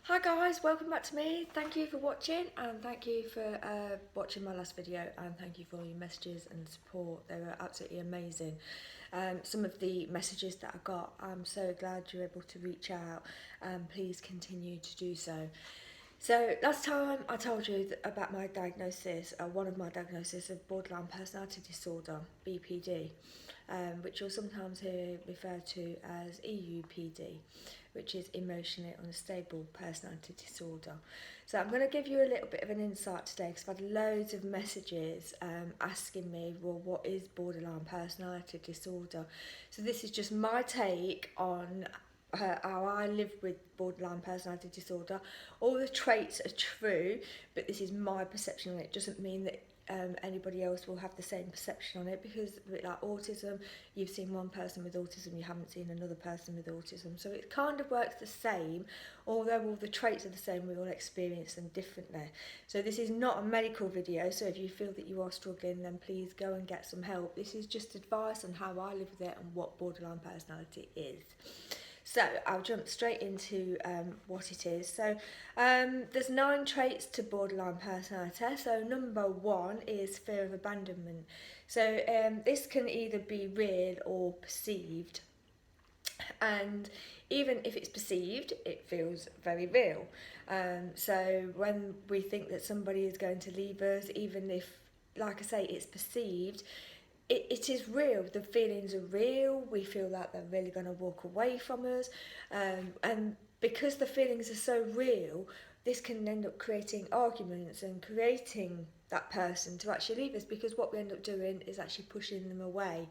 Hi guys, welcome back to me. Thank you for watching, and thank you for watching my last video, and thank you for all your messages and support. They were absolutely amazing. Some of the messages that I got, I'm so glad you're able to reach out, and please continue to do so. So last time I told you about my diagnosis, one of my diagnoses of borderline personality disorder, BPD, which you'll sometimes hear referred to as EUPD, which is emotionally unstable personality disorder. So I'm going to give you a little bit of an insight today because I've had loads of messages asking me, well, what is borderline personality disorder? So this is just my take on how I live with borderline personality disorder. All the traits are true, but this is my perception on it. It doesn't mean that anybody else will have the same perception on it, because like autism, you've seen one person with autism, you haven't seen another person with autism. So it kind of works the same, although all the traits are the same, we all experience them differently. So this is not a medical video, so if you feel that you are struggling, then please go and get some help. This is just advice on how I live with it and what borderline personality is. So I'll jump straight into what it is. So there's 9 traits to borderline personality. So number 1 is fear of abandonment. So this can either be real or perceived. And even if it's perceived, it feels very real. So when we think that somebody is going to leave us, even if, like I say, it's perceived, it is real. The feelings are real. We feel like they're really going to walk away from us, and because the feelings are so real, this can end up creating arguments and creating that person to actually leave us, because what we end up doing is actually pushing them away.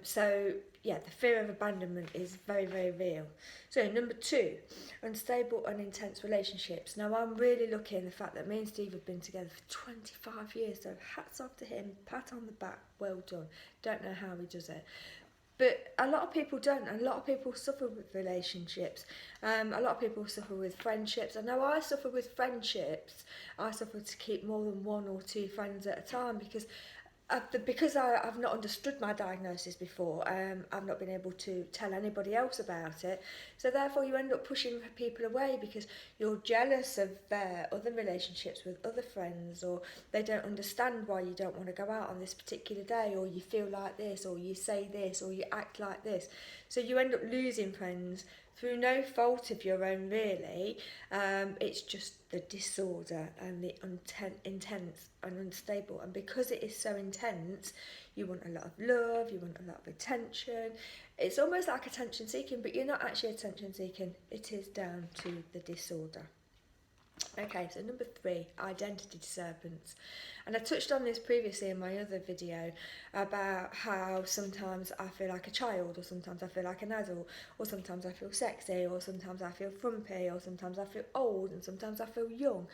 So yeah, the fear of abandonment is very, very real. So number 2, unstable and intense relationships. Now I'm really lucky in the fact that me and Steve have been together for 25 years, so hats off to him, pat on the back, well done. Don't know how he does it. But a lot of people don't. A lot of people suffer with relationships. A lot of people suffer with friendships. I know I suffer with friendships. I suffer to keep more than 1 or 2 friends at a time, because I've not understood my diagnosis before. I've not been able to tell anybody else about it. So therefore you end up pushing people away because you're jealous of their other relationships with other friends, or they don't understand why you don't want to go out on this particular day, or you feel like this, or you say this, or you act like this. So you end up losing friends through no fault of your own, really. It's just the disorder and the intense and unstable. And because it is so intense, you want a lot of love, you want a lot of attention. It's almost like attention seeking, but you're not actually attention seeking. It is down to the disorder. Okay, so number 3, identity disturbance. And I touched on this previously in my other video about how sometimes I feel like a child, or sometimes I feel like an adult, or sometimes I feel sexy, or sometimes I feel frumpy, or sometimes I feel old, and sometimes I feel young.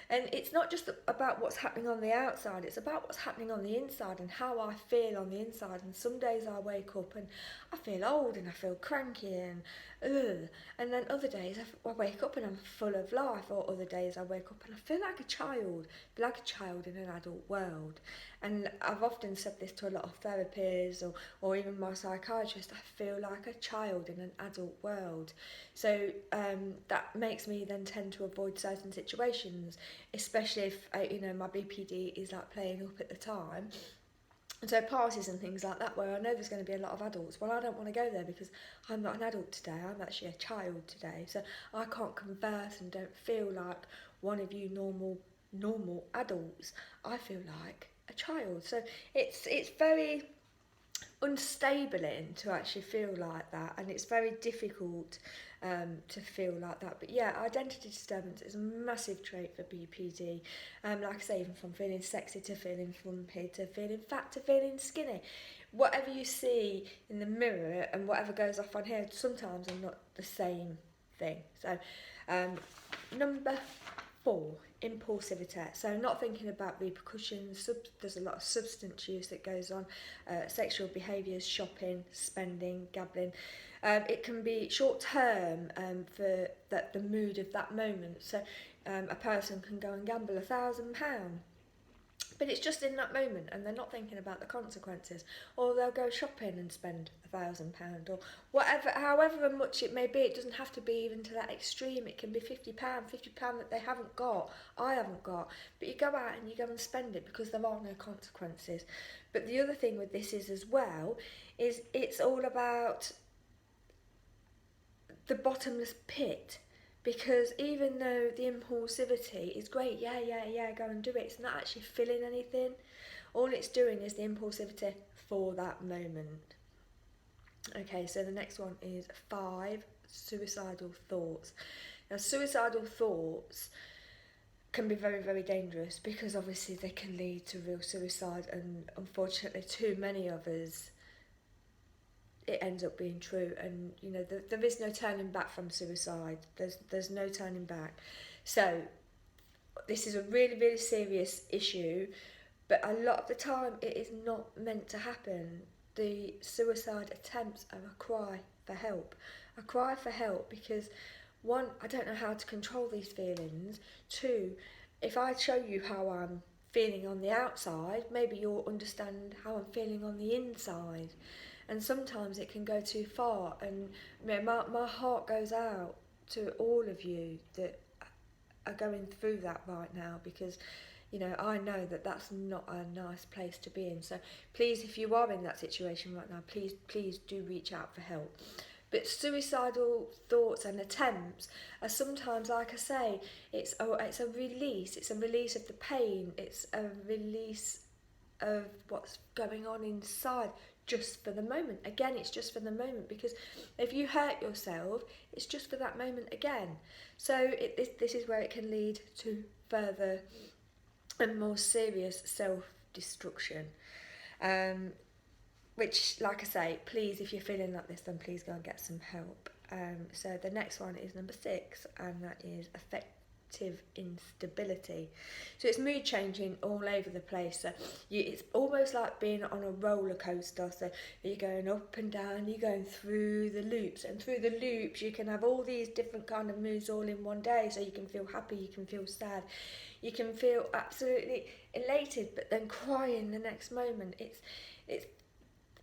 And it's not just about what's happening on the outside, it's about what's happening on the inside and how I feel on the inside. And some days I wake up and I feel old and I feel cranky and ugh. And then other days I wake up and I'm full of life, or other days I wake up and I feel like a child in an adult world. And I've often said this to a lot of therapists, or even my psychiatrist, I feel like a child in an adult world. So that makes me then tend to avoid certain situations, especially if my BPD is like playing up at the time. And so parties and things like that, where I know there's going to be a lot of adults, well, I don't want to go there because I'm not an adult today, I'm actually a child today. So I can't converse and don't feel like one of you normal adults. I feel like a child. So it's very unstabling to actually feel like that, and it's very difficult to feel like that. But yeah, identity disturbance is a massive trait for BPD. Like I say, even from feeling sexy to feeling frumpy to feeling fat to feeling skinny, whatever you see in the mirror and whatever goes off on here sometimes are not the same thing. So number 4, impulsivity. So not thinking about repercussions. There's a lot of substance use that goes on, sexual behaviours, shopping, spending, gambling. It can be short term for the mood of that moment. So a person can go and gamble £1,000, But it's just in that moment, and they're not thinking about the consequences. Or they'll go shopping and spend £1,000, or whatever, however much it may be. It doesn't have to be even to that extreme. It can be £50, £50 that they haven't got, I haven't got. But you go out and you go and spend it because there are no consequences. But the other thing with this is as well, is it's all about the bottomless pit. Because even though the impulsivity is great, yeah, go and do it, it's not actually filling anything. All it's doing is the impulsivity for that moment. Okay, so the next one is 5 suicidal thoughts. Now, suicidal thoughts can be very, very dangerous because obviously they can lead to real suicide, and unfortunately too many of us, it ends up being true. And you know, there is no turning back from suicide. There's no turning back. So this is a really, really serious issue, but a lot of the time it is not meant to happen. The suicide attempts are a cry for help. A cry for help because, 1, I don't know how to control these feelings. 2, if I show you how I'm feeling on the outside, maybe you'll understand how I'm feeling on the inside. And sometimes it can go too far, and you know, my heart goes out to all of you that are going through that right now, because you know, I know that that's not a nice place to be in. So please, if you are in that situation right now, please do reach out for help. But suicidal thoughts and attempts are sometimes, like I say, it's a release. It's a release of the pain. It's a release of what's going on inside, just for the moment. Again, it's just for the moment, because if you hurt yourself, it's just for that moment again. So this is where it can lead to further and more serious self-destruction. Which, like I say, please, if you're feeling like this, then please go and get some help. So the next one is number 6, and that is affective instability. So it's mood changing all over the place. So it's almost like being on a roller coaster. So you're going up and down, you're going through the loops, and through the loops you can have all these different kind of moods all in one day. So you can feel happy, you can feel sad, you can feel absolutely elated, but then crying the next moment. It's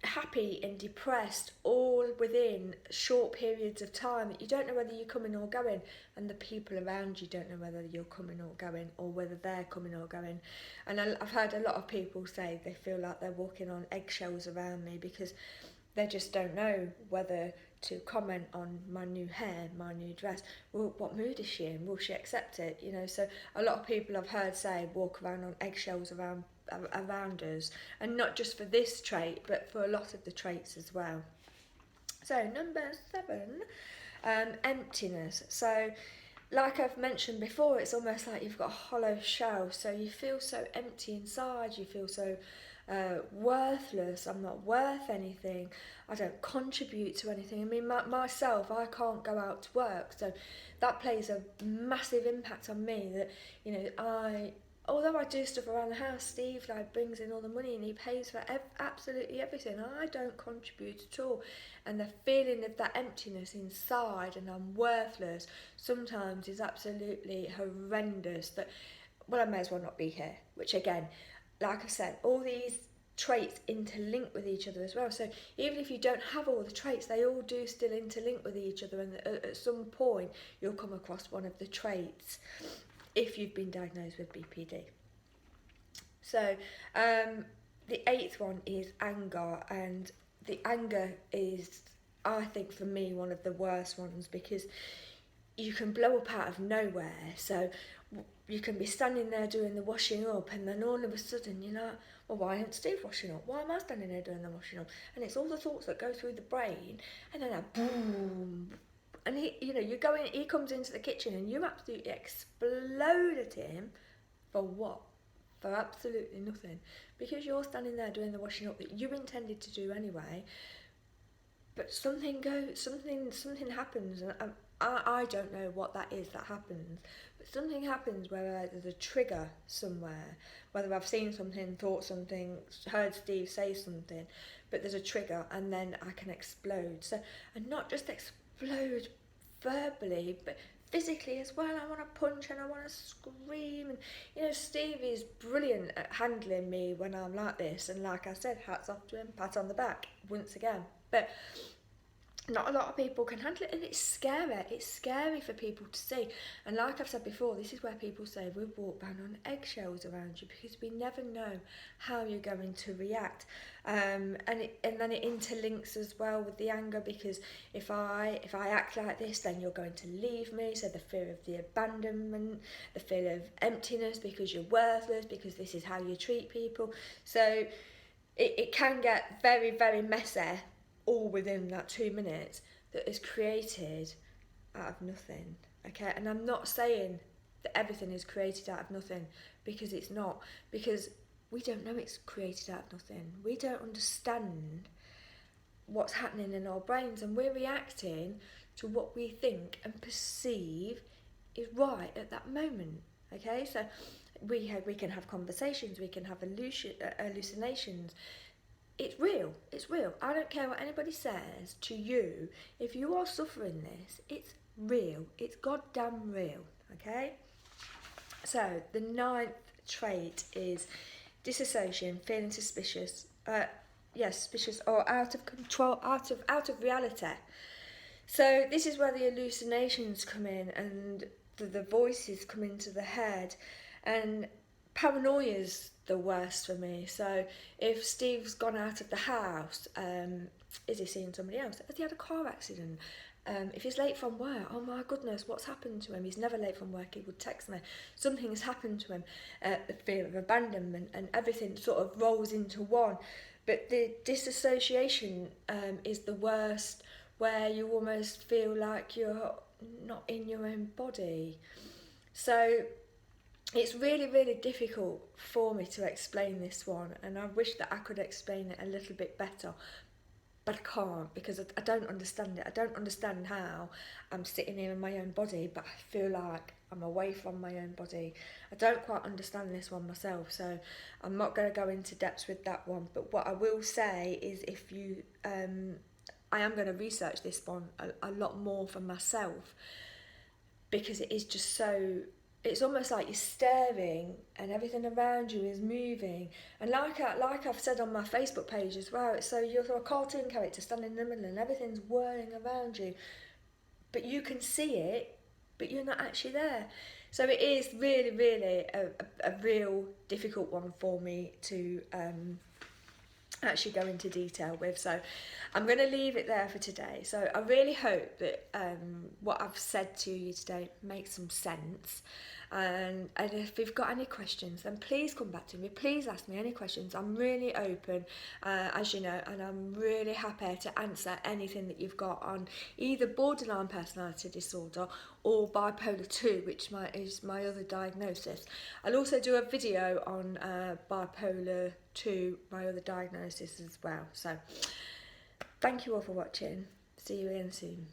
happy and depressed all within short periods of time that you don't know whether you're coming or going, and the people around you don't know whether you're coming or going, or whether they're coming or going. And I've heard a lot of people say they feel like they're walking on eggshells around me, because they just don't know whether to comment on my new hair, my new dress. Well, what mood is she in? Will she accept it? You know, so a lot of people I've heard say walk around on eggshells around us, and not just for this trait, but for a lot of the traits as well. So number 7, emptiness. So like I've mentioned before, it's almost like you've got a hollow shell, so you feel so empty inside, you feel so worthless. I'm not worth anything, I don't contribute to anything. I mean, myself, I can't go out to work, so that plays a massive impact on me, that, you know, although I do stuff around the house, Steve like brings in all the money and he pays for absolutely everything. I don't contribute at all, and the feeling of that emptiness inside and I'm worthless sometimes is absolutely horrendous. That, well, I may as well not be here. Which again, like I said, all these traits interlink with each other as well. So even if you don't have all the traits, they all do still interlink with each other, and at some point you'll come across one of the traits if you've been diagnosed with BPD. So the 8th one is anger, and the anger is, I think for me, one of the worst ones, because you can blow up out of nowhere. So you can be standing there doing the washing up, and then all of a sudden you're like, well, why isn't Steve washing up? Why am I standing there doing the washing up? And it's all the thoughts that go through the brain, and then boom. And he comes into the kitchen and you absolutely explode at him for what? For absolutely nothing. Because you're standing there doing the washing up that you intended to do anyway. But something happens, and I don't know what that is that happens. But something happens where there's a trigger somewhere. Whether I've seen something, thought something, heard Steve say something, but there's a trigger, and then I can explode. So, and not just explode verbally, but physically as well. I want to punch and I want to scream. And you know, Steve is brilliant at handling me when I'm like this. And like I said, hats off to him, pat on the back once again. But not a lot of people can handle it, and it's scary. It's scary for people to see. And like I've said before, this is where people say we walk down on eggshells around you, because we never know how you're going to react. And then it interlinks as well with the anger, because if I act like this, then you're going to leave me. So the fear of the abandonment, the fear of emptiness because you're worthless, because this is how you treat people. So it can get very, very messy, all within that 2 minutes, that is created out of nothing. Okay, and I'm not saying that everything is created out of nothing, because it's not, because we don't know it's created out of nothing. We don't understand what's happening in our brains, and we're reacting to what we think and perceive is right at that moment. Okay, so we can have conversations, we can have hallucinations. It's real. It's real. I don't care what anybody says to you. If you are suffering this, it's real. It's goddamn real. Okay? So, the 9th trait is disassociation, feeling suspicious. Suspicious or out of control, out of reality. So, this is where the hallucinations come in, and the voices come into the head. And paranoia's the worst for me. So if Steve's gone out of the house, is he seeing somebody else? Has he had a car accident? If he's late from work, oh my goodness, what's happened to him? He's never late from work, he would text me. Something has happened to him. The fear of abandonment, and everything sort of rolls into one. But the disassociation is the worst, where you almost feel like you're not in your own body. So it's really, really difficult for me to explain this one, and I wish that I could explain it a little bit better, but I can't, because I don't understand it. I don't understand how I'm sitting here in my own body, but I feel like I'm away from my own body. I don't quite understand this one myself, so I'm not going to go into depth with that one. But what I will say is, if you, I am going to research this one a lot more for myself, because it is just so, it's almost like you're staring and everything around you is moving. And like I've said on my Facebook page as well, it's so you're a cartoon character standing in the middle and everything's whirling around you, but you can see it, but you're not actually there. So it is really, really a real difficult one for me to actually go into detail with. So I'm going to leave it there for today. So I really hope that what I've said to you today makes some sense. And if you've got any questions, then please come back to me. Please ask me any questions. I'm really open, as you know, and I'm really happy to answer anything that you've got on either borderline personality disorder or bipolar 2, which is my other diagnosis. I'll also do a video on bipolar 2, my other diagnosis as well. So thank you all for watching. See you again soon.